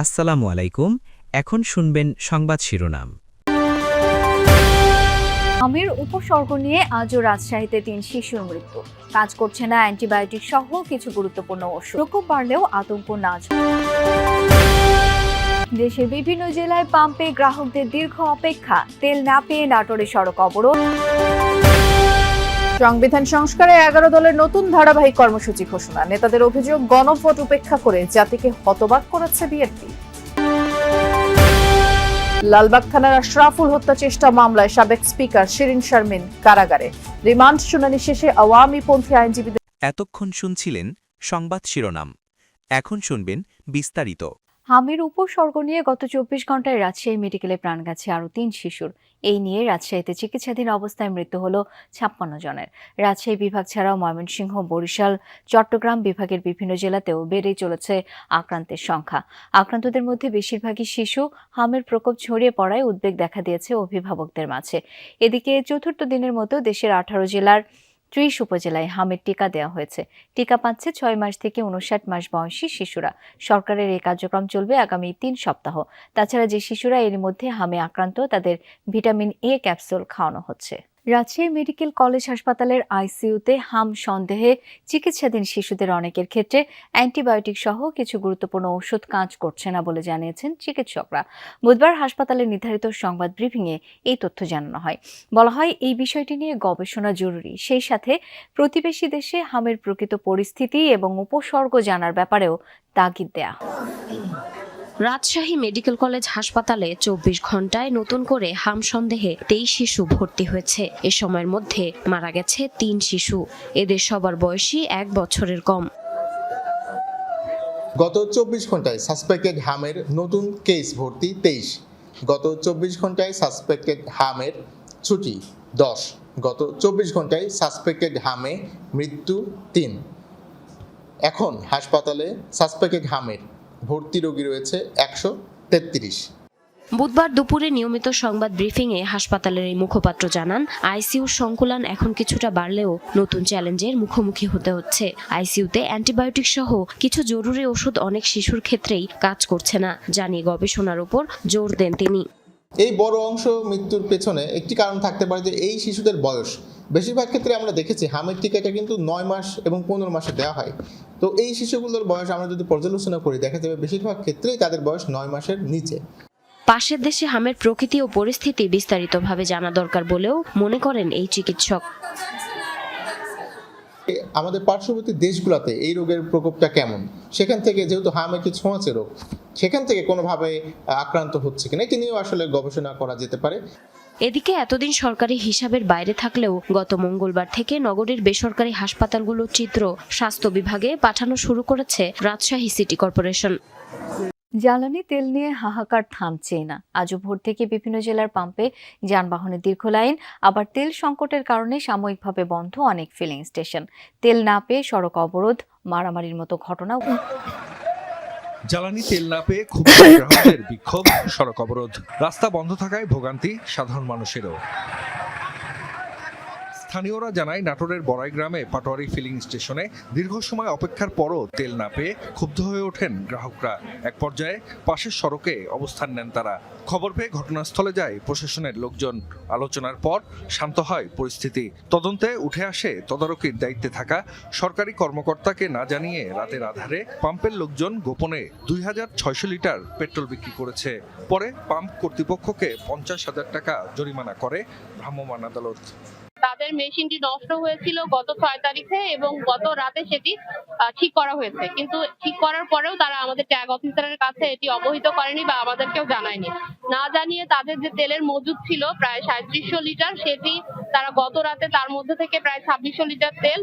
আসসালামু আলাইকুম। এখন শুনবেন সংবাদ শিরোনাম। আমের উপসর্গ নিয়ে আজও রাজশাহীতে ৩ শিশুর মৃত্যু। কাজ করছে না অ্যান্টিবায়োটিক সহ কিছু গুরুত্বপূর্ণ ওষুধ। প্রকোপ বাড়লেও আতঙ্ক না। দেশের বিভিন্ন জেলায় পাম্পে গ্রাহকদের দীর্ঘ অপেক্ষা, তেল না পেয়ে নাটোরে সড়ক অবরোধ। সংবিধান সংস্কারে ১১ দলের নতুন ধারাবাহিক কর্মসূচি ঘোষণা। নেতাদের অভিযোগ গণভোট উপেক্ষা করে জাতিকে হতবাক করেছে বিএনপি। লালবাগ থানার আশরাফুল হত্যা চেষ্টা মামলায় সাবেক স্পিকার শিরিন শারমিন কারাগারে। রিমান্ড শুনানি শেষে আওয়ামীপন্থী আইনজীবীদের। এতক্ষণ শুনছিলেন সংবাদ শিরোনাম। এখন শুনবেন বিস্তারিত। হামের উপসর্গ নিয়ে গত ২৪ ঘন্টায় রাজশাহী মেডিকেলে প্রাণ গেছে আরও ৩ শিশুর। এই নিয়ে রাজশাহীতে চিকিৎসাধীন অবস্থায় মৃত্যু হল ৫৬ জনের। রাজশাহী বিভাগ ছাড়াও ময়মনসিংহ, বরিশাল, চট্টগ্রাম বিভাগের বিভিন্ন জেলাতেও বেড়েই চলেছে আক্রান্তের সংখ্যা। আক্রান্তদের মধ্যে বেশিরভাগই শিশু। হামের প্রকোপ ছড়িয়ে পড়ায় উদ্বেগ দেখা দিয়েছে অভিভাবকদের মাঝে। এদিকে চতুর্থ দিনের মতো দেশের ১৮ জেলার ৩০ উপজেলায় হামের টিকা দেওয়া হয়েছে। টিকা পাচ্ছে ৬ মাস থেকে ৫৯ মাস বয়সী শিশুরা। সরকারের এই কার্যক্রম চলবে আগামী ৩ সপ্তাহ। তাছাড়া যে শিশুরা এর মধ্যে হামে আক্রান্ত তাদের ভিটামিন এ ক্যাপসুল খাওয়ানো হচ্ছে। রাজশাহী মেডিকেল কলেজ হাসপাতালের আইসিইউতে হাম সন্দেহে চিকিৎসাধীন শিশুদের অনেকের ক্ষেত্রে অ্যান্টিবায়োটিক সহ কিছু গুরুত্বপূর্ণ ওষুধ কাজ করছে না বলে জানিয়েছেন চিকিৎসকরা। বুধবার হাসপাতালের নির্ধারিত সংবাদ ব্রিফিংয়ে এই তথ্য জানানো হয়। বলা হয়, এই বিষয়টি নিয়ে গবেষণা জরুরি। সেই সাথে প্রতিবেশী দেশে হামের প্রকৃত পরিস্থিতি এবং উপসর্গ জানার ব্যাপারেও তাগিদ দেয়া হয়। রাজশাহী মেডিকেল কলেজ হাসপাতালে ২৪ ঘন্টায় নতুন করে হাম সন্দেহে ২৩ শিশু ভর্তি হয়েছে। এ সময়ের মধ্যে মারা গেছে ৩ শিশু। এদের সবার বয়সী ১ বছরের কম। গত ২৪ ঘন্টায় সাসপেক্টেড হামের নতুন কেস ভর্তি ২৩। গত ২৪ ঘন্টায় সাসপেক্টেড হামের ছুটি ১০। গত ২৪ ঘন্টায় সাসপেক্টেড হামে মৃত্যু ৩। এখন হাসপাতালে সাসপেক্টেড হামের ভর্তি রোগী রয়েছে ১৩৩। বুধবার দুপুরে নিয়মিত সংবাদ ব্রিফিংয়ে হাসপাতালের এই মুখপাত্র জানান, আইসিইউর সংকুলান এখন কিছুটা বাড়লেও নতুন চ্যালেঞ্জের মুখোমুখি হতে হচ্ছে। আইসিইউতে অ্যান্টিবায়োটিক সহ কিছু জরুরি ওষুধ অনেক শিশুর ক্ষেত্রেই কাজ করছে না, জানিয়ে গবেষণার উপর জোর দেন তিনি। এই বড় অংশ মৃত্যুর পেছনে একটি কারণ থাকতে পারে যে এই শিশুদের বয়স। বেশিরভাগ ক্ষেত্রে আমরা দেখেছি হামের টিকাটা কিন্তু ৯ মাস এবং ১৫ মাসে দেওয়া হয়। তো এই শিশুগুলোর বয়স আমরা যদি পর্যালোচনা করি দেখা যাবে বেশিরভাগ ক্ষেত্রেই তাদের বয়স ৯ মাসের নিচে। পাশের দেশে হামের প্রকৃতি ও পরিস্থিতি বিস্তারিতভাবে জানা দরকার বলেও মনে করেন এই চিকিৎসক। আমাদের পার্শ্ববর্তী দেশগুলোতে এই রোগের প্রকোপটা কেমন, সেখান থেকে যেহেতু হাম একটি ছোঁয়াচে রোগ, সেখান থেকে কোনোভাবে আক্রান্ত হচ্ছে কিনা এটি নিয়েও আসলে গবেষণা করা যেতে পারে। এদিকে এতদিন সরকারি হিসাবের বাইরে থাকলেও গত মঙ্গলবার থেকে নগরীর বেসরকারি হাসপাতালগুলোর চিত্র স্বাস্থ্য বিভাগে পাঠানো শুরু করেছে রাজশাহী সিটি কর্পোরেশন। জ্বালানি তেল নিয়ে হাহাকার থামছেই না। আজও ভোর থেকে বিভিন্ন জেলার পাম্পে যানবাহনের দীর্ঘ লাইন, আবার তেল সংকটের কারণে সাময়িকভাবে বন্ধ অনেক ফিলিং স্টেশন। তেল না পেয়ে সড়ক অবরোধ, মারামারির মতো ঘটনা। জ্বালানি তেল না পেয়ে ক্ষুব্ধ গ্রাহকদের বিক্ষোভ, সড়ক অবরোধ, রাস্তা বন্ধ থাকায় ভোগান্তি সাধারণ মানুষেরও। স্থানীয়রা জানায়, নাটোরের বড়াই গ্রামে পাটোয়ারি ফিলিং স্টেশনে দীর্ঘ সময় অপেক্ষার পরও তেল না পেয়ে ক্ষুব্ধ হয়ে ওঠেন গ্রাহকরা। এক পর্যায়ে পাশের সড়কে অবস্থান নেন তারা। খবর পেয়ে ঘটনাস্থলে যায় প্রশাসনের লোকজন। আলোচনার পর শান্ত হয় পরিস্থিতি। তদন্তে উঠে আসে তদারকির দায়িত্বে থাকা সরকারি কর্মকর্তাকে না জানিয়ে রাতের আধারে পাম্পের লোকজন গোপনে ২৬০০ লিটার পেট্রোল বিক্রি করেছে। পরে পাম্প কর্তৃপক্ষকে ৫০,০০০ টাকা জরিমানা করে ভ্রাম্যমাণ আদালত। তাদের মেশিনটি নষ্ট হয়েছিল গত ৬ তারিখে এবং গত রাতে সেটি ঠিক করা হয়েছে, কিন্তু ঠিক করার পরেও তারা আমাদের ট্যাগ অফিসারের কাছে এটি অবহিত করেনি বা আমাদেরকেও জানায়নি। না জানিয়ে তাদের যে তেলের মজুদ ছিল প্রায় ৩৭০০ লিটার, সেটি তারা গত রাতে তার মধ্যে থেকে প্রায় ২৬০০ লিটার তেল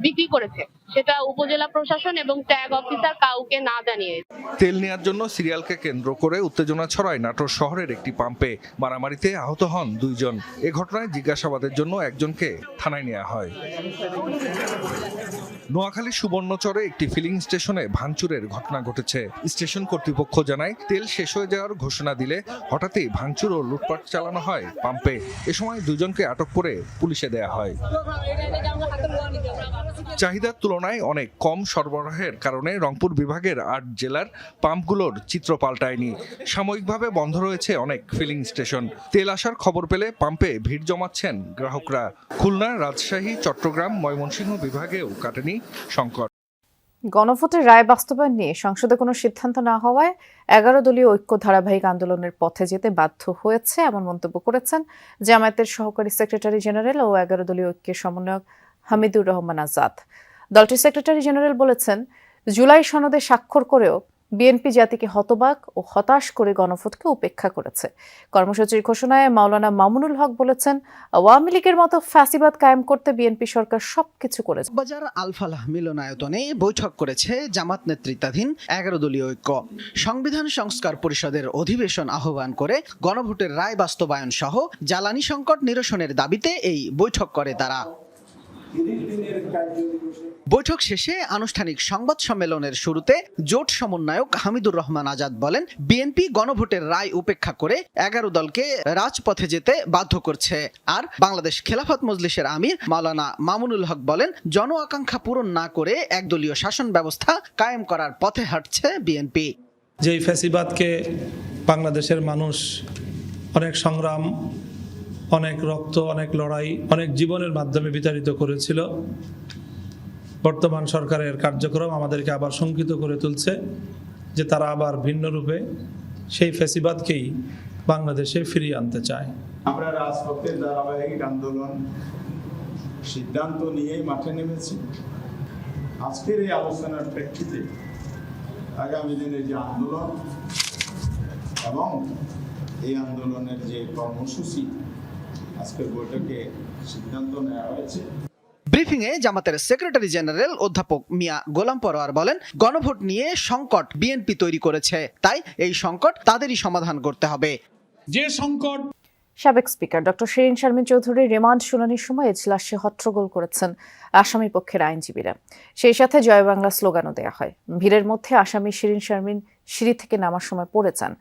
বিক্রি করেছে, সেটা উপজেলা প্রশাসন এবং ট্যাগ অফিসার কাউকে না জানিয়ে। তেল নেয়ার জন্য সিরিয়ালকে কেন্দ্র করে উত্তেজনা ছড়ায় নাটোর শহরের একটি পাম্পে। মারামারিতে আহত হন ২ জন। এ ঘটনায় জিজ্ঞাসাবাদের জন্য একজনকে থানায় নেওয়া হয়। নোয়াখালী সুবর্ণচরে একটি ফিলিং স্টেশনে ভাঙচুরের ঘটনা ঘটেছে। স্টেশন কর্তৃপক্ষ জানায়, তেল শেষ হয়ে যাওয়ার ঘোষণা দিলে হঠাৎই ভাঙচুর ও লুটপাট চালানো হয় পাম্পে। এ সময় ২ জনকে আটক করে পুলিশে দেয়া হয়। চাহিদার তুলনায় অনেক কম সরবরাহের কারণে রংপুর বিভাগের ৮ জেলার পাম্পগুলোর চিত্র পাল্টায়নি। সাময়িকভাবে বন্ধ রয়েছে অনেক ফিলিং স্টেশন। তেল আসার খবর পেলে পাম্পে ভিড় জমাচ্ছেন গ্রাহকরা। খুলনা, রাজশাহী, চট্টগ্রাম, ময়মনসিংহ বিভাগেও কাটেনি সংকট। গণভোটের রায় বাস্তবায়ন নিয়ে সংসদে কোনো সিদ্ধান্ত না হওয়ায় 11 দলীয় ঐক্য ধারাবাহিক আন্দোলনের পথে যেতে বাধ্য হয়েছে এমন মন্তব্য করেছেন জামায়াতের সহকারী সেক্রেটারি জেনারেল ও 11 দলীয় ঐক্যের সমন্বয়ক হামিদুর রহমান আজাদ। দলটির সেক্রেটারি জেনারেল বলেছেন, জুলাই সনদে স্বাক্ষর করেও বিএনপি জাতিকে হতবাক ও হতাশ করে গণভোটকে উপেক্ষা করেছে। কর্মসূচির ঘোষণায় মাওলানা মামুনুল হক বলেছেন, আওয়ামী লীগের মতো ফ্যাসিবাদ কায়েম করতে বিএনপি সরকার সবকিছু করেছে। বাজার আলফালাহ মিলনায়তনে বৈঠক করেছে জামাত নেতৃত্বাধীন 11 দলীয় ঐক্য। সংবিধান সংস্কার পরিষদের অধিবেশন আহ্বান করে গণভোটের রায় বাস্তবায়ন সহ জ্বালানি সংকট নিরসনের দাবিতে এই বৈঠক করে তারা। বৈঠক শেষে আনুষ্ঠানিক সংবাদ সম্মেলনের শুরুতে জোট সমন্বয়ক হামিদুর রহমান আজাদ বলেন, বিএনপি গণভোটের রায় উপেক্ষা করে 11 দলকে রাজপথে যেতে বাধ্য করছে। আর বাংলাদেশ খেলাফত মজলিসের আমির মাওলানা মামুনুল হক বলেন, জন আকাঙ্ক্ষা পূরণ না করে একদলীয় শাসন ব্যবস্থা কায়েম করার পথে হাঁটছে বিএনপি। যেই ফ্যাসিবাদকে বাংলাদেশের মানুষ অনেক সংগ্রাম, অনেক রক্ত, অনেক লড়াই, অনেক জীবনের মাধ্যমে বিতাড়িত করেছিল, বর্তমান সরকারের কার্যক্রম আমাদেরকে আবার শঙ্কিত করে তুলছে যে তারা আবার ভিন্ন রূপে সেই ফ্যাসিবাদকেই বাংলাদেশে ফিরিয়ে আনতে চায়। আমরা রাজপথের ধারাবাহিক আন্দোলন সিদ্ধান্ত নিয়েই মাঠে নেমেছি। আজকের এই আলোচনার প্রেক্ষিতে আগামী দিনের যে আন্দোলন এবং এই আন্দোলনের যে কর্মসূচি আজকের বৈঠকে সিদ্ধান্ত নেওয়া হয়েছে। ব্রিফিংয়ে জামাতের সেক্রেটারি জেনারেল অধ্যাপক মিয়া গোলাম পরোয়ার বলেন, গণভোট নিয়ে সংকট বিএনপি তৈরি করেছে, তাই এই সংকট তাদেরই সমাধান করতে হবে। যে সংকট সাবেক স্পিকার ডক্টর শিরিন শারমিন চৌধুরীর রিমান্ড শুনানির সময় এজলাসে হট্টগোল করেছেন আসামি পক্ষের আইনজীবীরা। সেই সাথে জয় বাংলা স্লোগানও দেওয়া হয়। ভিড়ের মধ্যে আসামি শিরিন শারমিন সিঁড়ি থেকে নামার সময় পড়ে যান।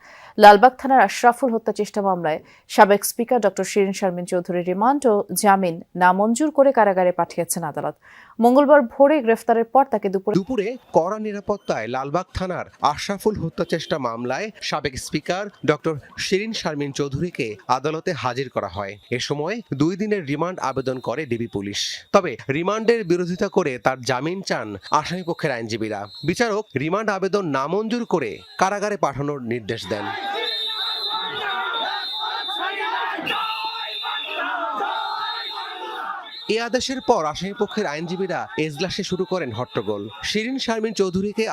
লালবাগ থানার আশরাফুল হত্যা চেষ্টা মামলায় সাবেক স্পিকার ডক্টর শিরিন শারমিন চৌধুরীর রিমান্ড ও জামিন নামঞ্জুর করে কারাগারে পাঠিয়েছেন আদালত। মঙ্গলবার ভোরে গ্রেফতারের পর তাকে দুপুরে কড়া নিরাপত্তায় লালবাগ থানার আশরাফুল হত্যা চেষ্টা মামলায় সাবেক স্পিকার ডক্টর শিরিন শারমিন চৌধুরীকে আদালতে হাজির করা হয়। এ সময় 2 দিনের রিমান্ড আবেদন করে ডিবি পুলিশ। তবে রিমান্ডের বিরোধিতা করে তার জামিন চান আসামিপক্ষের আইনজীবীরা। বিচারক রিমান্ড আবেদন নামঞ্জুর করে কারাগারে পাঠানোর নির্দেশ দেন। এই আদেশের পর আসামিপক্ষের আইনজীবীরা এজলাসে শুরু করেন হট্টগোল। শিরিন শারমিন চৌধুরীকে